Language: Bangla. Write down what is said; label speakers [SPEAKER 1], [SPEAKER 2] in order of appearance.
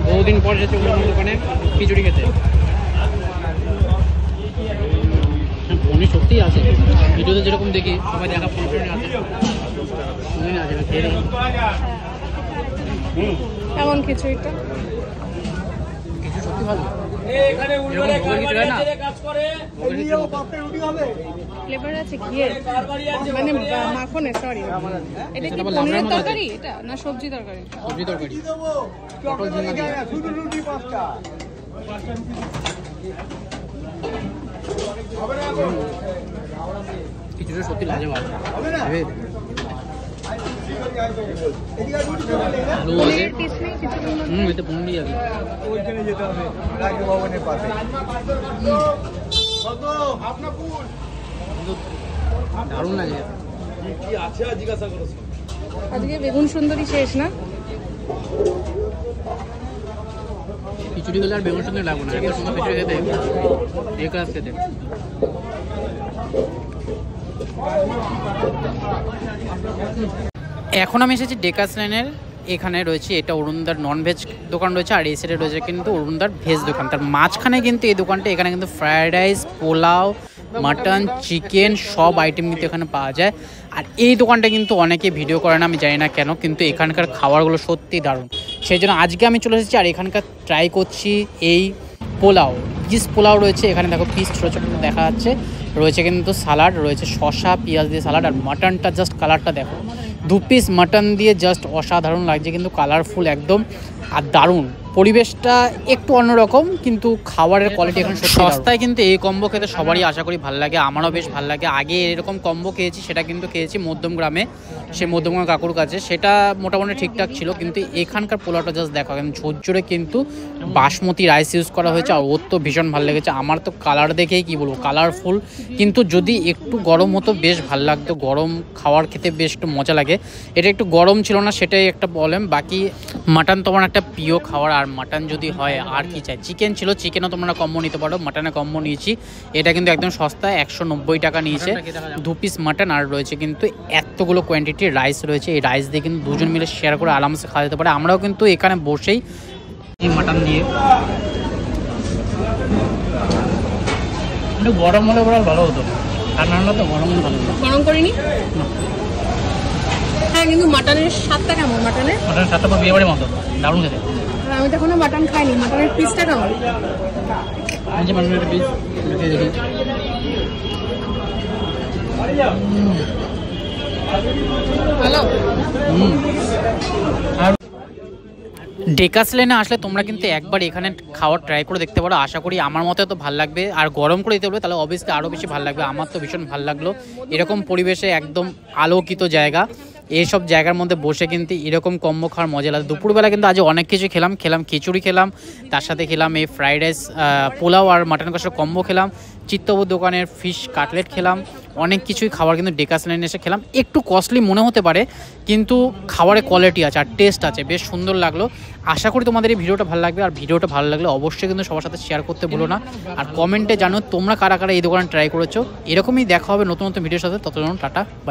[SPEAKER 1] বহুদিন পর এসেছে অন্য দোকানে খিচুড়ি খেতে। পনির সত্যিই আছে, ভিডিওতে যেরকম দেখি সবাই দেখা পনির আছে, আছে না খেয়ে
[SPEAKER 2] কেমন খিচুড়িটা?
[SPEAKER 1] কিছু সত্যি ভালো,
[SPEAKER 2] ফ্লেভার আছে ঘিয়ের, মানে মাখনের। সরি, এটা কি পনিরের তরকারি? এটা না সবজি তরকারি?
[SPEAKER 1] সবজি তরকারি। খিচুড়ি সত্যি লাজবাব। এতে পনির যাবে, দারুণ লাগে।
[SPEAKER 2] আজকে বেগুন সুন্দরী শেষ না?
[SPEAKER 1] খিচুড়ি গেলে আর বেগুন সুন্দরী লাগবে না, একটা সুন্দর খিচুড়ি খেতে, এক রাত খেতে। এখন আমি এসেছি ডেকাস লাইনের, এখানে রয়েছে এটা অরুণদার ননভেজ দোকান রয়েছে, আর এই সাইডে রয়েছে কিন্তু অরুণদার ভেজ দোকান। তার মাঝখানে কিন্তু এই দোকানটা, এখানে কিন্তু fried rice, pulao, mutton, chicken সব আইটেম কিন্তু এখানে পাওয়া যায়। আর এই দোকানটা কিন্তু অনেকে ভিডিও করে না, আমি জানি না কেন, কিন্তু এখানকার খাবারগুলো সত্যি দারুণ। সেই জন্য আজকে আমি চলে এসেছি আর এখানকার ট্রাই করছি এই পোলাও। পিস পোলাও রয়েছে এখানে, দেখো পিস ছোটো ছোটো দেখা যাচ্ছে, রয়েছে কিন্তু সালাড, রয়েছে শসা পেঁয়াজ দিয়ে সালাড, আর মাটনটা জাস্ট কালারটা দেখো, 2 পিস মাটন দিয়ে জাস্ট অসাধারণ লাগছে কিন্তু, কালারফুল একদম আর দারুণ। পরিবেশটা একটু অন্যরকম কিন্তু খাবারের কোয়ালিটি এখন সস্তায়, কিন্তু এই কম্বো খেতে সবারই আশা করি ভালো লাগে, আমারও বেশ ভালো লাগে। আগে এরকম কম্বো খেয়েছি, সেটা কিন্তু খেয়েছি মধ্যমগ্রামে, সে মধ্যমগ্রাম কাকুর কাছে, সেটা মোটামুটি ঠিকঠাক ছিল। কিন্তু এখানকার পোলাওটা জাস্ট দেখো, একদম ঝরঝরে কিন্তু বাসমতি রাইস ইউজ করা হয়েছে, আর ওর তো ভীষণ ভালো লেগেছে। আমার তো কালার দেখেই কি বলবো, কালারফুল, কিন্তু যদি একটু গরম হতো বেশ ভালো লাগতো, গরম খাবার খেতে বেশ একটু মজা লাগে। এটা একটু গরম ছিল না, সেটাই একটা প্রবলেম। বাকি মাটন তোমার একটা প্রিয় খাবার, আর মাটন যদি হয় আর কি চাই। চিকেন ছিল, চিকেনও তোমরা কম্বো নিতে পারো, মাটনে কম্বো নিয়েছি, এটা কিন্তু একদম সস্তায় 190 টাকা নিয়েছে, 2 পিস মাটন, আর রয়েছে কিন্তু এতগুলো কোয়ান্টিটির রাইস রয়েছে। এই রাইস দিয়ে কিন্তু দুজন মিলে শেয়ার করে আরামসে খাওয়া যেতে পারে। আমরাও কিন্তু এখানে বসেই এই মাটন দিয়ে, গরম হলে বড় ভালো হতো, ঠান্ডা ঠান্ডা তো গরম হলে ভালো হতো।
[SPEAKER 2] গরম করিনি, হ্যাঁ, কিন্তু মাটনের স্বাদটা কেমন? মাটনের
[SPEAKER 1] স্বাদটা পুরো বিয়ে বাড়ির মতো, দারুণ খেতে।
[SPEAKER 2] আমি তো এখনো মাটন খাইনি, মাটনের পিসটা কেমন?
[SPEAKER 1] মাটনের পিস দেখি,
[SPEAKER 2] ভালো।
[SPEAKER 1] আর ডেকাস লেনে আসলে তোমরা কিন্তু একবার এখানে খাওয়ার ট্রাই করে দেখতে পারো, আশা করি আমার মতে তো ভালো লাগবে। আর গরম করে দিতে বলবে তাহলে অবভিয়াসলি আরও বেশি ভালো লাগবে। আমার তো ভীষণ ভালো লাগলো, এরকম পরিবেশে একদম আলোকিত জায়গা, এইসব জায়গার মধ্যে বসে কিন্তু এরকম কম্বো খাওয়ার মজা লাগে। দুপুরবেলা কিন্তু আজ অনেক কিছু খেলাম, খিচুড়ি খেলাম, তার সাথে খেলাম এই ফ্রাইড রাইস, পোলাও আর মাটন কষার কম্বো খেলাম, চিত্তবুর দোকানের ফিশ কাটলেট খেলাম, অনেক কিছুই খাবার কিন্তু ডেকাস লাইনে এসে খেলাম। একটু কস্টলি মনে হতে পারে কিন্তু খাবারের কোয়ালিটি আছে আর টেস্ট আছে, বেশ সুন্দর লাগলো। আশা করি তোমাদের এই ভিডিওটা ভালো লাগবে, আর ভিডিওটা ভালো লাগলে অবশ্যই কিন্তু সবার সাথে শেয়ার করতে ভুলো না, আর কমেন্টে জানো তোমরা কারা কারা এই দোকানে ট্রাই করেছো। এরকমই দেখা হবে নতুন নতুন ভিডিওর সাথে, ততক্ষণ টাটা, বাই।